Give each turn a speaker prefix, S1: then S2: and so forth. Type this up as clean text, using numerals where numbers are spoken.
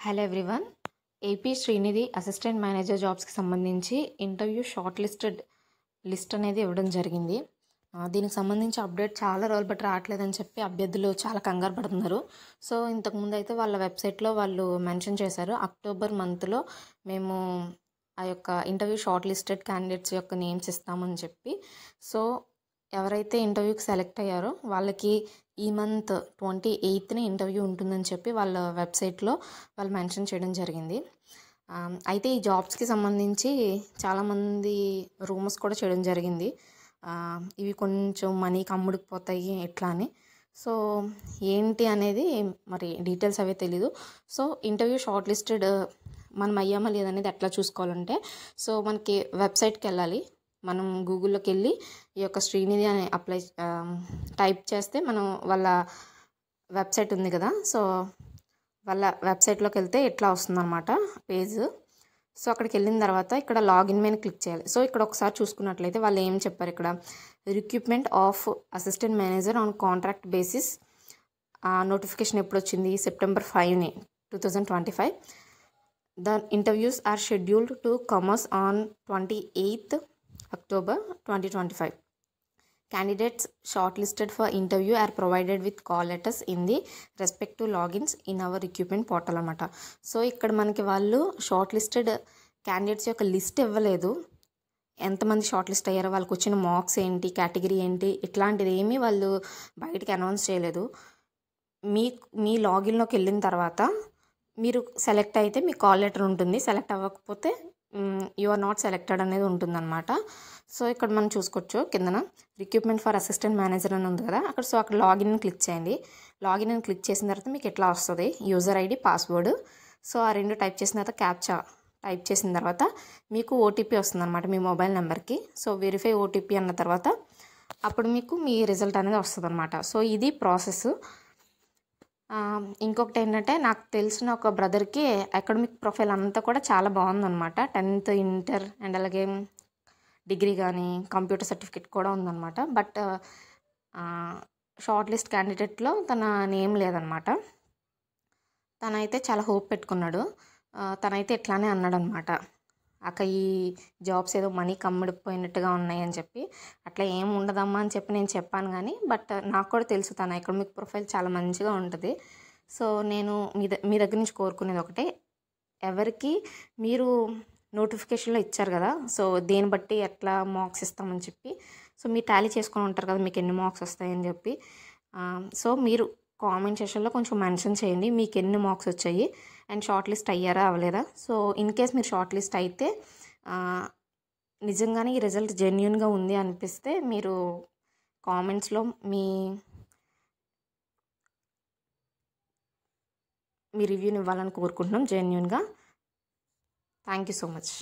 S1: Hello everyone. AP Srinidhi assistant manager జాబ్స్కి సంబంధించి interview short list అనేది ఇవ్వడం జరిగింది. దీనికి సంబంధించి అప్డేట్ చాలా రోజులు బట్టి రావట్లేదని చెప్పి అభ్యర్థులు చాలా కంగారు పడుతున్నారు. సో ఇంతకుముందు అయితే వాళ్ళ వెబ్సైట్లో వాళ్ళు మెన్షన్ చేశారు, అక్టోబర్ మంత్లో మేము ఆ యొక్క ఇంటర్వ్యూ షార్ట్ లిస్టెడ్ క్యాండిడేట్స్ యొక్క నేమ్స్ ఇస్తామని చెప్పి. సో ఎవరైతే ఇంటర్వ్యూకి సెలెక్ట్ అయ్యారో వాళ్ళకి ఈ మంత్ 28ని ఇంటర్వ్యూ ఉంటుందని చెప్పి వాళ్ళ వెబ్సైట్లో వాళ్ళు మెన్షన్ చేయడం జరిగింది. అయితే ఈ జాబ్స్కి సంబంధించి చాలామంది రూమర్స్ కూడా చేయడం జరిగింది. ఇవి కొంచెం మనీకి అమ్ముడుకుపోతాయి ఎట్లా అని. సో ఏంటి అనేది మరి డీటెయిల్స్ అవే తెలీదు. సో ఇంటర్వ్యూ షార్ట్ లిస్టెడ్ మనం అయ్యామా లేదనేది ఎట్లా చూసుకోవాలంటే, సో మనకి వెబ్సైట్కి వెళ్ళాలి. మనం గూగుల్లోకి వెళ్ళి ఈ యొక్క శ్రీనిధి అని టైప్ చేస్తే మనం వాళ్ళ వెబ్సైట్ ఉంది కదా, సో వాళ్ళ వెబ్సైట్లోకి వెళ్తే ఇట్లా వస్తుందన్నమాట పేజ్. సో అక్కడికి వెళ్ళిన తర్వాత ఇక్కడ లాగిన్ మీద క్లిక్ చేయాలి. సో ఇక్కడ ఒకసారి చూసుకున్నట్లయితే వాళ్ళు ఏం చెప్పారు, ఇక్కడ recruitment of assistant manager on contract basis notification ఎప్పుడు వచ్చింది, సెప్టెంబర్ 5ని 2025. The interviews are scheduled to commence on 28th October 2025. Candidates shortlisted for interview are provided with call letters in the respective logins in our recruitment portal అన్నమాట. So ఇక్కడ మనకి వాళ్ళు short listed candidates యొక్క list ఇవ్వలేదు. ఎంతమంది short list అయ్యారో, వాళ్ళకి వచ్చిన మార్క్స్ ఏంటి, కేటగిరీ ఏంటి, ఇట్లాంటిది ఏమీ వాళ్ళు బయటికి అనౌన్స్ చేయలేదు. మీ లాగిన్లోకి వెళ్ళిన తర్వాత మీరు సెలెక్ట్ అయితే మీ కాల్ లెటర్ ఉంటుంది, సెలెక్ట్ అవ్వకపోతే యు ఆర్ నాట్ సెలెక్టెడ్ అనేది ఉంటుందన్నమాట. సో ఇక్కడ మనం చూసుకోవచ్చు కిందన రిక్రూట్మెంట్ ఫర్ అసిస్టెంట్ మేనేజర్ అని ఉంది కదా అక్కడ. సో అక్కడ లాగిన్ క్లిక్ చేయండి. లాగిన్ అని క్లిక్ చేసిన తర్వాత మీకు ఎట్లా వస్తుంది, యూజర్ ఐడి, పాస్వర్డ్. సో ఆ రెండు టైప్ చేసిన తర్వాత క్యాప్చా టైప్ చేసిన తర్వాత మీకు ఓటీపీ వస్తుంది అనమాట మీ మొబైల్ నెంబర్కి. సో వెరిఫై ఓటీపీ అన్న తర్వాత అప్పుడు మీకు మీ రిజల్ట్ అనేది వస్తుంది అనమాట. సో ఇది ప్రాసెస్. ఇంకొకటి ఏంటంటే, నాకు తెలిసిన ఒక బ్రదర్కి అకాడమిక్ ప్రొఫైల్ అంతా కూడా చాలా బాగుందన్నమాట. 10th ఇంటర్ అండ్ అలాగే డిగ్రీ కానీ కంప్యూటర్ సర్టిఫికేట్ కూడా ఉందన్నమాట. బట్ షార్ట్ లిస్ట్ క్యాండిడేట్లో తన నేమ్ లేదనమాట. తనైతే చాలా హోప్ పెట్టుకున్నాడు. తనైతే ఎట్లానే అన్నాడు అనమాట, అక్క ఈ జాబ్స్ ఏదో మనీ కమ్ముడిపోయినట్టుగా ఉన్నాయని చెప్పి. అట్లా ఏం ఉండదమ్మా అని చెప్పి నేను చెప్పాను కానీ, బట్ నాకు కూడా తెలుసు తన అకాడమిక్ ప్రొఫైల్ చాలా మంచిగా ఉంటుంది. సో నేను మీ దగ్గర నుంచి కోరుకునేది ఒకటే, ఎవరికి మీరు నోటిఫికేషన్లో ఇచ్చారు కదా, సో దేన్ని బట్టి ఎట్లా మార్క్స్ ఇస్తామని చెప్పి, సో మీరు టాలీ చేసుకొని ఉంటారు కదా మీకు ఎన్ని మార్క్స్ వస్తాయని చెప్పి. సో మీరు కామెంట్ సెక్షన్లో కొంచెం మెన్షన్ చేయండి మీకు ఎన్ని మార్క్స్ వచ్చాయి అండ్ షార్ట్ లిస్ట్ అయ్యారా అవ్వలేదా. సో ఇన్ కేస్ మీరు షార్ట్ లిస్ట్ అయితే నిజంగానే ఈ రిజల్ట్ జెన్యున్గా ఉంది అనిపిస్తే మీరు కామెంట్స్లో మీ రివ్యూని ఇవ్వాలని కోరుకుంటున్నాం జెన్యున్గా. Thank you so much.